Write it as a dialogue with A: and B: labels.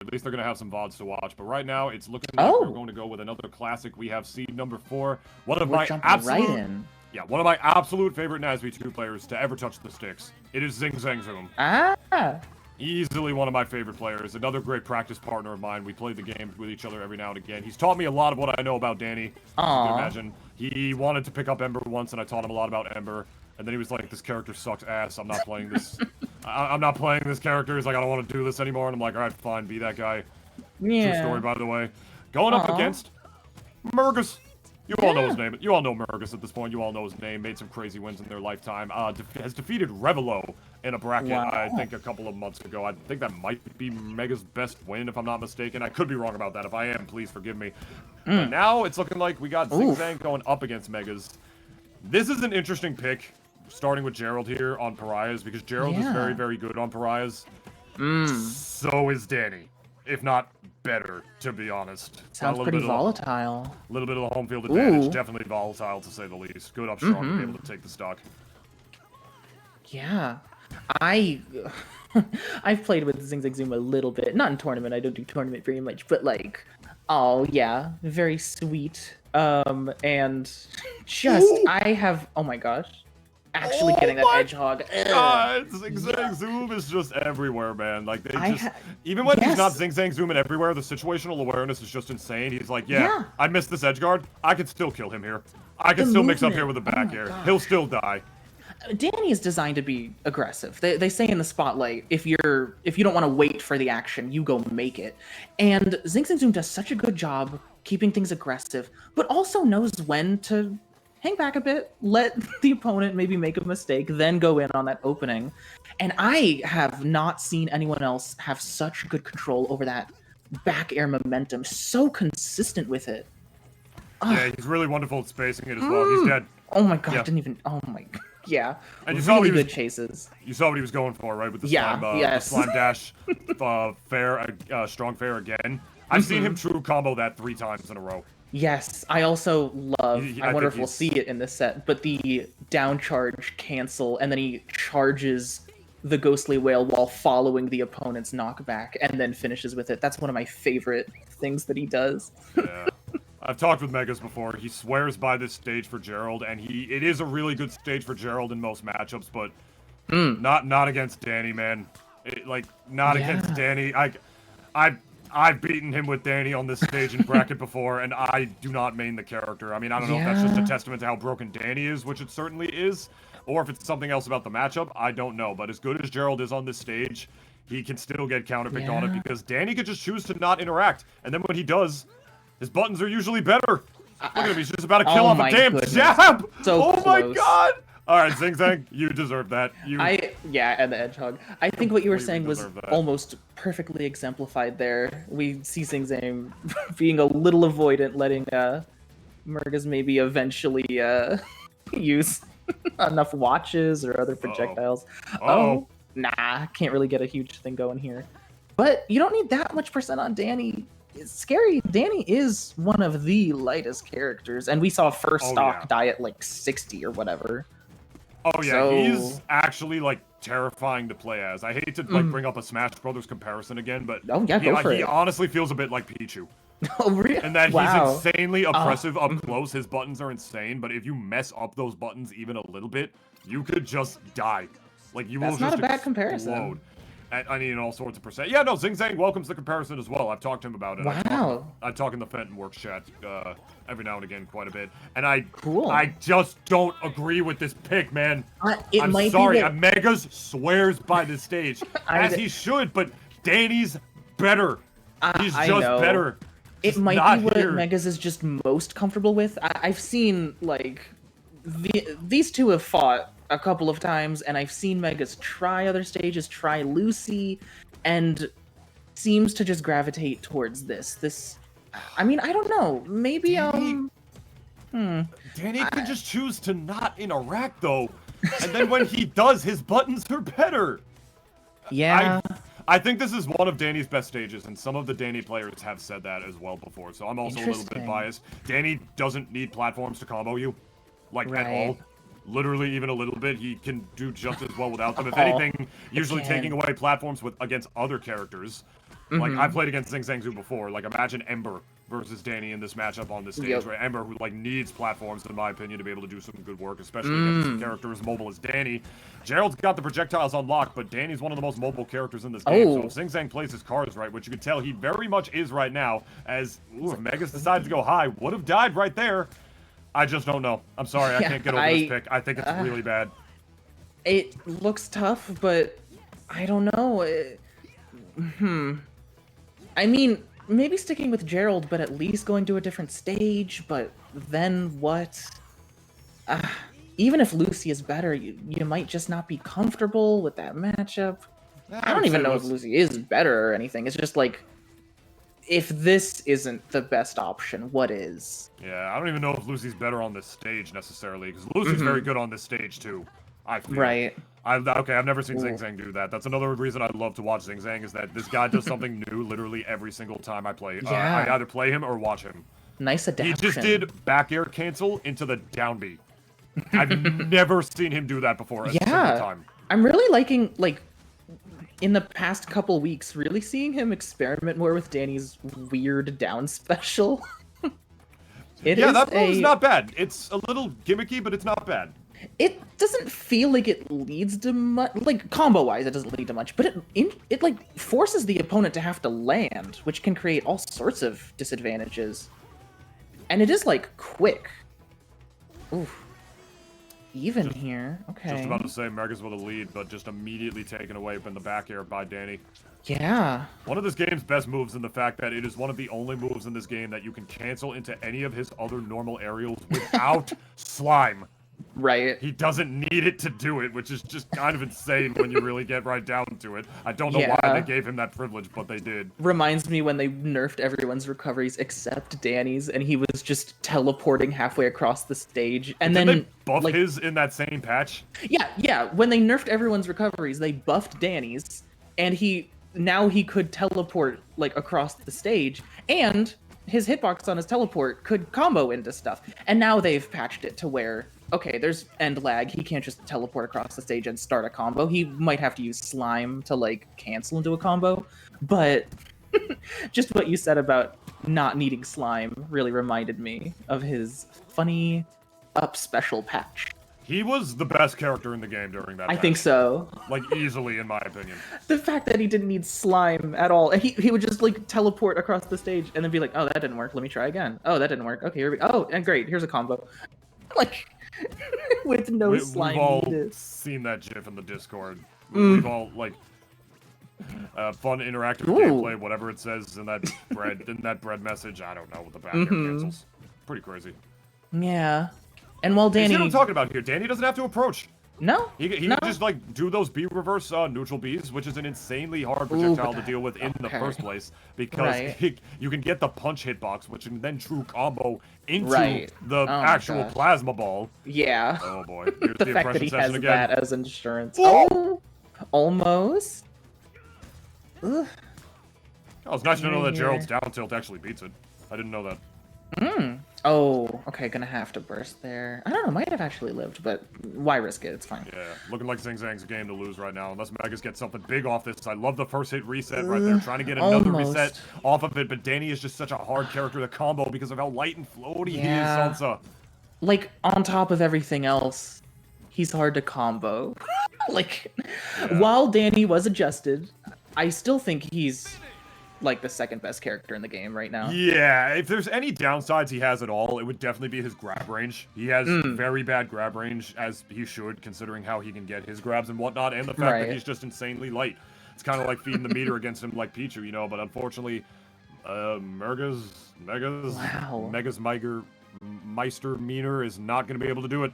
A: At least they're going to have some VODs to watch. But right now, it's looking like we're going to go with another classic. We have seed number 4. One of my one of my absolute favorite Nasby 2 players to ever touch the sticks. It is M0M0zang. Easily one of my favorite players. Another great practice partner of mine. We play the game with each other every now and again. He's taught me a lot of what I know about Danny. Aww. You can imagine. He wanted to pick up Ember once, and I taught him a lot about Ember. And then he was like, this character sucks ass. I'm not playing this. I'm not playing this character. He's like, I don't want to do this anymore. And I'm like, alright, fine. Be that guy.
B: Yeah.
A: True story, by the way. Going up against M0M0z. You all know his name. You all know M0M0z at this point. You all know his name. Made some crazy wins in their lifetime. Has defeated Revelo in a bracket, I think, a couple of months ago. I think that might be Mega's best win, if I'm not mistaken. I could be wrong about that. If I am, please forgive me. But now it's looking like we got M0M0zang going up against Megas. This is an interesting pick, starting with Gerald here on Pariahs, because Gerald is very, very good on Pariahs. So is Danny. If not better, to be honest.
B: Sounds pretty volatile.
A: A little bit of the home field advantage. Definitely volatile, to say the least. Good up strong to be able to take the stock.
B: Yeah. I've played with M0M0zang a little bit. Not in tournament. I don't do tournament very much. But, like, oh, yeah. Very sweet. And just, I have, oh my gosh. Actually getting that Edgehog.
A: God, M0M0zang is just everywhere, man. Like, they just... Even when he's not M0M0zang everywhere, the situational awareness is just insane. He's like, I missed this edge guard. I can still kill him here. I can still mix up here with a back air. He'll still die.
B: Danny is designed to be aggressive. They say in the spotlight, if you don't want to wait for the action, you go make it. And M0M0zang does such a good job keeping things aggressive, but also knows when to hang back a bit, let the opponent maybe make a mistake, then go in on that opening. And I have not seen anyone else have such good control over that back air momentum, so consistent with it.
A: Yeah, he's really wonderful at spacing it as well. He's dead.
B: Oh my god, didn't even, oh my god. Yeah,
A: and you
B: saw really good chases.
A: You saw what he was going for, right? With the slime, the slime dash, strong fair again. I've seen him true combo that 3 times in a row.
B: Yes, I also love, I wonder if we'll see it in this set, but the down charge cancel, and then he charges the Ghostly Whale while following the opponent's knockback, and then finishes with it. That's one of my favorite things that he does.
A: Yeah. I've talked with Megas before. He swears by this stage for Gerald, and it is a really good stage for Gerald in most matchups, but not against Danny, man. Not against Danny. I've beaten him with Danny on this stage in bracket before, and I do not main the character. I mean, I don't know if that's just a testament to how broken Danny is, which it certainly is, or if it's something else about the matchup. I don't know, but as good as Gerald is on this stage, he can still get counterpicked on it, because Danny could just choose to not interact, and then when he does, his buttons are usually better. Look at him, he's just about to kill off a damn jab!
B: So
A: my god! Alright, M0M0zang, you deserve that.
B: And the Edgehog. I think what you were saying was almost perfectly exemplified there. We see M0M0zang being a little avoidant, letting M0M0z maybe eventually use enough watches or other projectiles. Nah, can't really get a huge thing going here. But you don't need that much percent on Danny. It's scary. Danny is one of the lightest characters, and we saw first stock die at like 60 or whatever.
A: Oh yeah, he's actually like terrifying to play as. I hate to like bring up a Smash Brothers comparison again, but he honestly feels a bit like Pichu.
B: Oh really?
A: And that he's insanely oppressive up close. His buttons are insane, but if you mess up those buttons even a little bit, you could just die. Like you will just
B: explode. That's not a bad comparison.
A: I mean, all sorts of percent. Yeah, no, M0M0zang welcomes the comparison as well. I've talked to him about it.
B: Wow.
A: I talk in the Fenton Works chat every now and again quite a bit. And I just don't agree with this pick, man. I'm sorry. M0M0z swears by this stage. As he should, but Danny's better. He's just better.
B: It might be what M0M0z is just most comfortable with. I've seen, like, these two have fought a couple of times, and I've seen M0M0z try other stages, try Lucy, and seems to just gravitate towards this. I mean, I don't know. Maybe
A: Danny can just choose to not interact though, and then when he does, his buttons are better.
B: Yeah.
A: I think this is one of Danny's best stages, and some of the Danny players have said that as well before. So I'm also a little bit biased. Danny doesn't need platforms to combo you, like at all. Literally, even a little bit, he can do just as well without them. If anything, usually taking away platforms against other characters Like, I played against Zing Zang before. Like, imagine Ember versus Danny in this matchup on this stage, right? Ember, who, like, needs platforms, in my opinion, to be able to do some good work, especially against a character as mobile as Danny. Gerald's got the projectiles unlocked, but Danny's one of the most mobile characters in this game, so if Zing Zang plays his cards right, which you can tell he very much is right now, as, if Megas decides to go high, would have died right there. I just don't know. I'm sorry, I can't get over this pick. I think it's really bad.
B: It looks tough, but I don't know. I mean, maybe sticking with Gerald, but at least going to a different stage, but then what? Even if Lucy is better, you might just not be comfortable with that matchup. I don't even know if Lucy is better or anything. It's just like, if this isn't the best option, what is?
A: Yeah, I don't even know if Lucy's better on this stage necessarily, because Lucy's very good on this stage too. I feel.
B: Right.
A: Okay, I've never seen Zing Zang do that. That's another reason I love to watch Zing Zang, is that this guy does something new literally every single time I play.
B: Yeah.
A: I either play him or watch him.
B: Nice adaptation.
A: He just did back air cancel into the down B. I've never seen him do that before a single time.
B: I'm really liking, like, in the past couple weeks, really seeing him experiment more with Danny's weird down special.
A: That move's not bad. It's a little gimmicky, but it's not bad.
B: It doesn't feel like it leads to much, like, combo-wise, it doesn't lead to much, but it like, forces the opponent to have to land, which can create all sorts of disadvantages. And it is, like, quick. Oof. Even here. Okay.
A: Just about to say Megas with a lead, but just immediately taken away from the back air by Danny.
B: Yeah.
A: One of this game's best moves in the fact that it is one of the only moves in this game that you can cancel into any of his other normal aerials without slime.
B: Right.
A: He doesn't need it to do it, which is just kind of insane when you really get right down to it. I don't know why they gave him that privilege, but they did.
B: Reminds me when they nerfed everyone's recoveries except Danny's, and he was just teleporting halfway across the stage. And then
A: they buff his in that same patch?
B: Yeah. When they nerfed everyone's recoveries, they buffed Danny's, and now he could teleport, like, across the stage, and his hitbox on his teleport could combo into stuff. And now they've patched it to where, okay, there's end lag. He can't just teleport across the stage and start a combo. He might have to use slime to, like, cancel into a combo. But just what you said about not needing slime really reminded me of his funny up special patch.
A: He was the best character in the game during that patch.
B: I think so.
A: Like, easily, in my opinion.
B: The fact that he didn't need slime at all. And he would just, like, teleport across the stage and then be like, oh, that didn't work. Let me try again. Oh, that didn't work. Okay, here we go. Oh, and great. Here's a combo. Like, with no slime
A: We've all
B: needed.
A: seen that GIF in the Discord. We've all, like, fun interactive gameplay, whatever it says in that bread message. I don't know what the back air cancels. Pretty crazy.
B: Yeah. And while Danny...
A: You see what I'm talking about here. Danny doesn't have to approach.
B: No.
A: He can just, like, do those B reverse neutral Bs, which is an insanely hard projectile to deal with in the first place, because you can get the punch hitbox, which can then true combo into the actual plasma ball.
B: Yeah.
A: Oh boy. Here's
B: the fact that he has
A: again.
B: that as insurance. Oh! Almost. Ugh.
A: Oh, it's nice to know that Gerald's down tilt actually beats it. I didn't know that.
B: Oh, okay, gonna have to burst there. I don't know, might have actually lived, but why risk it? It's fine.
A: Yeah, looking like Zing Zang's a game to lose right now, unless Megas gets something big off this. I love the first hit reset right there, trying to get another reset off of it, but Danny is just such a hard character to combo because of how light and floaty he is, Salsa.
B: Like, on top of everything else, he's hard to combo. Like, while Danny was adjusted, I still think he's like the second best character in the game right now.
A: Yeah, if there's any downsides he has at all, it would definitely be his grab range. He has very bad grab range, as he should, considering how he can get his grabs and whatnot, and the fact that he's just insanely light. It's kind of like feeding the meter against him like Pichu, you know, but unfortunately, Megas Meister Meaner is not going to be able to do it.